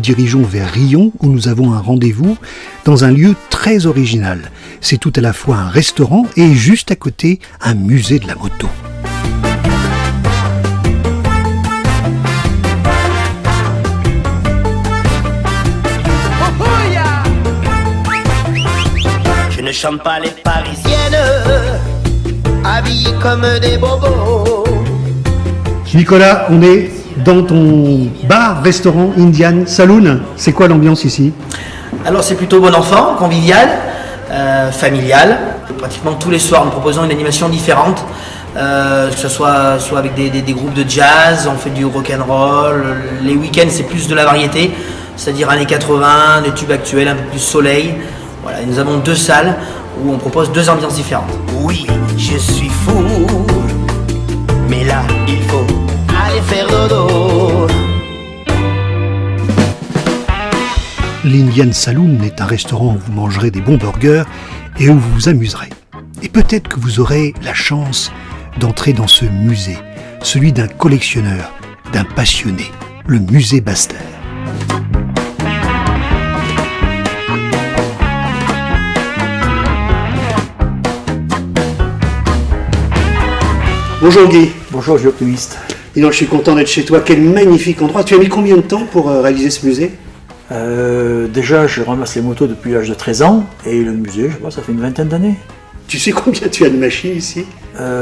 nous dirigeons vers Riom où nous avons un rendez-vous dans un lieu très original. C'est tout à la fois un restaurant et juste à côté un musée de la moto. Je ne chante pas les parisiennes, habillées comme des bobos. Nicolas, on est dans ton bar, restaurant Indian Saloon. C'est quoi l'ambiance ici? Alors c'est plutôt bon enfant, convivial, familial. Pratiquement tous les soirs nous proposons une animation différente, que ce soit avec des groupes de jazz, on fait du rock'n'roll. Les week-ends c'est plus de la variété, c'est-à-dire années 80, des tubes actuels, un peu plus soleil. Voilà, et nous avons 2 salles où on propose 2 ambiances différentes. Oui, je suis fou, mais là il faut aller faire dodo. L'Indian Saloon est un restaurant où vous mangerez des bons burgers et où vous vous amuserez. Et peut-être que vous aurez la chance d'entrer dans ce musée, celui d'un collectionneur, d'un passionné, le musée Basse-Terre. Bonjour Guy. Bonjour, je suis optimiste. Et donc, je suis content d'être chez toi. Quel magnifique endroit. Tu as mis combien de temps pour réaliser ce musée? Déjà, je ramasse les motos depuis l'âge de 13 ans et le musée, je sais pas, ça fait une vingtaine d'années. Tu sais combien tu as de machines ici?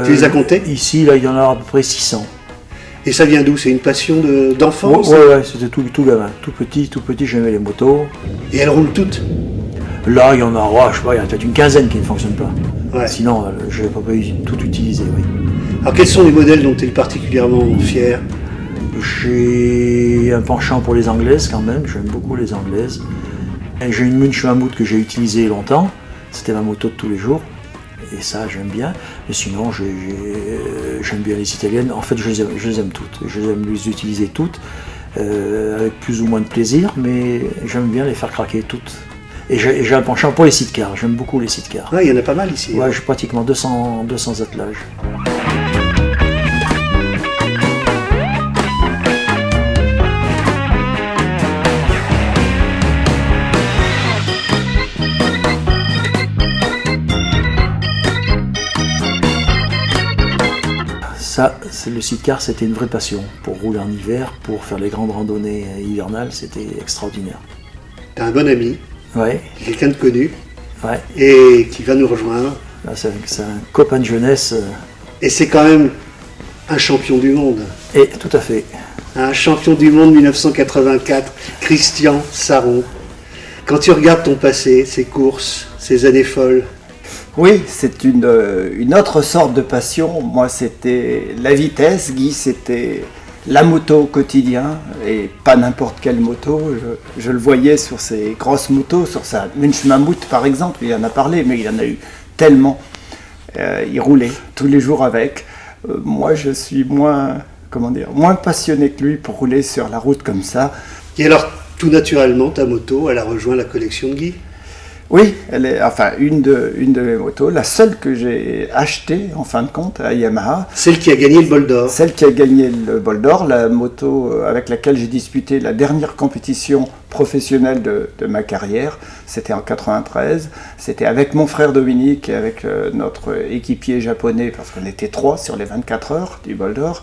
Tu les as comptées? Ici, là, il y en a à peu près 600. Et ça vient d'où? C'est une passion d'enfance? Ouais, c'était tout gamin. Tout petit, j'aimais les motos. Et elles roulent toutes? Là, il y en a, je sais pas, il y en a peut-être une quinzaine qui ne fonctionnent pas. Ouais. Sinon, je n'ai pas pu tout utiliser, oui. Alors, quels sont les modèles dont tu es particulièrement fier? J'ai un penchant pour les anglaises quand même, j'aime beaucoup les anglaises. Et j'ai une Munch Mammouth que j'ai utilisée longtemps, c'était ma moto de tous les jours, et ça j'aime bien. Mais sinon j'aime bien les italiennes, en fait je les aime toutes, je les aime les utiliser toutes, avec plus ou moins de plaisir, mais j'aime bien les faire craquer toutes. Et j'ai un penchant pour les sidecars, j'aime beaucoup les sidecars. Ouais, il y en a pas mal ici. Ouais, j'ai pratiquement 200 attelages. Ça, le sidecar, c'était une vraie passion. Pour rouler en hiver, pour faire les grandes randonnées hivernales, c'était extraordinaire. T'as un bon ami, Ouais, quelqu'un de connu, ouais. et qui va nous rejoindre. Là, c'est un copain de jeunesse. Et c'est quand même un champion du monde. Et tout à fait. Un champion du monde 1984, Christian Saron. Quand tu regardes ton passé, ses courses, ses années folles, Oui, c'est une autre sorte de passion. Moi, c'était la vitesse. Guy, c'était la moto au quotidien, et pas n'importe quelle moto. Je le voyais sur ses grosses motos, sur sa Munch Mammouth par exemple. Il en a parlé, mais il en a eu tellement. Il roulait tous les jours avec. Moi, je suis moins passionné que lui pour rouler sur la route comme ça. et alors tout naturellement ta moto, elle a rejoint la collection de Guy. Oui, elle est une de mes motos, la seule que j'ai achetée en fin de compte à Yamaha. Celle qui a gagné le bol d'or. Celle qui a gagné le bol d'or, la moto avec laquelle j'ai disputé la dernière compétition professionnelle de ma carrière, c'était en 93. C'était avec mon frère Dominique et avec notre équipier japonais, parce qu'on était 3 sur les 24 heures du bol d'or,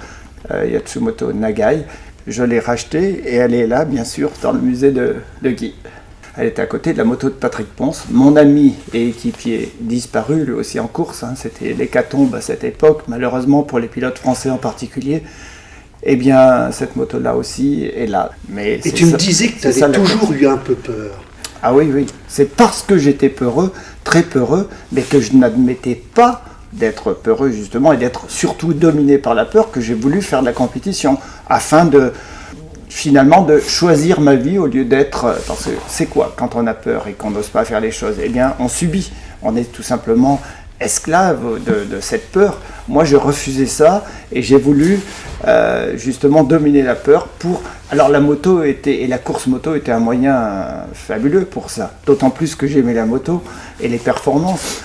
Yatsumoto Nagai. Je l'ai rachetée et elle est là, bien sûr, dans le musée de Guy. Elle était à côté de la moto de Patrick Ponce, mon ami et équipier disparu, lui aussi en course. C'était l'hécatombe à cette époque, malheureusement pour les pilotes français en particulier. Eh bien, cette moto-là aussi est là. Mais et tu me disais que tu avais toujours eu un peu peur. Ah oui, oui. C'est parce que j'étais peureux, très peureux, mais que je n'admettais pas d'être peureux justement et d'être surtout dominé par la peur que j'ai voulu faire de la compétition afin de... finalement de choisir ma vie au lieu d'être... Parce que c'est quoi quand on a peur et qu'on n'ose pas faire les choses? Eh bien, on subit. On est tout simplement esclave de cette peur. Moi, je refusais ça et j'ai voulu justement dominer la peur pour... Alors, la moto et la course moto était un moyen fabuleux pour ça. D'autant plus que j'aimais la moto et les performances.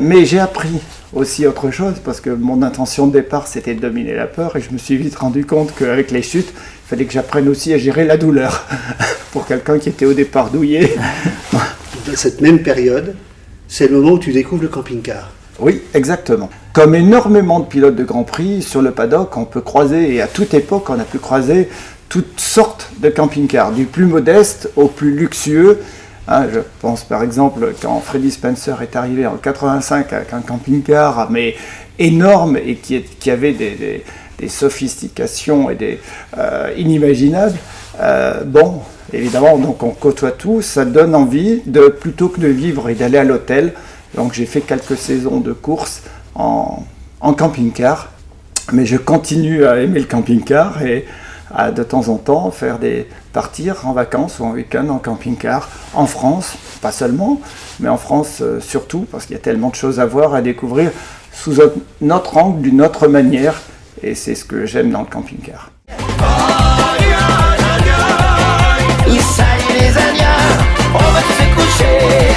Mais j'ai appris aussi autre chose, parce que mon intention de départ, c'était de dominer la peur, et je me suis vite rendu compte qu'avec les chutes, il fallait que j'apprenne aussi à gérer la douleur, pour quelqu'un qui était au départ douillet. Dans cette même période, c'est le moment où tu découvres le camping-car. Oui, exactement. Comme énormément de pilotes de Grand Prix, sur le paddock, on peut croiser, et à toute époque, on a pu croiser toutes sortes de camping-cars, du plus modeste au plus luxueux. Je pense par exemple quand Freddie Spencer est arrivé en 85 avec un camping-car mais énorme et qui avait des sophistications et inimaginables. Bon, évidemment, donc on côtoie tout, ça donne envie plutôt que de vivre et d'aller à l'hôtel. Donc j'ai fait quelques saisons de course en camping-car, mais je continue à aimer le camping-car et à de temps en temps partir en vacances ou en week-end en camping-car en France, pas seulement, mais en France surtout, parce qu'il y a tellement de choses à voir, à découvrir sous notre angle, d'une autre manière, et c'est ce que j'aime dans le camping-car. Il salue les Indiens, on va se coucher.